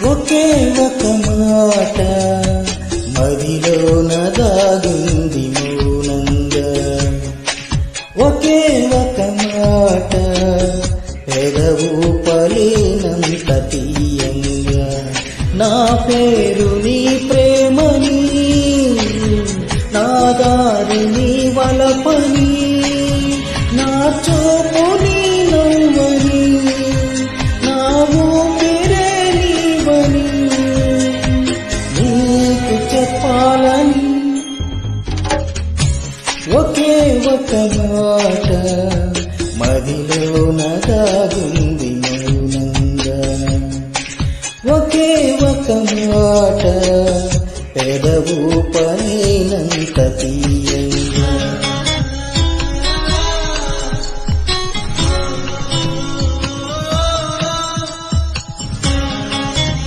ఒకే ఒక మాట మదిలోన దాగుంది మౌనంగా, ఒకే ఒక మాట పెదవు పలేనంత తీయంగా. నా పేరు నీ ప్రేమని, నా దారి నీ వలపని, నా చూపు నీ నవ్వని, నా ఊపిరే నీవని నీకు చెప్పాలని. ఒకే ఒక మాట మదిలోన దాగుంది మౌనంగా, ఒకే ఒక మాట పెదవు పలేనంత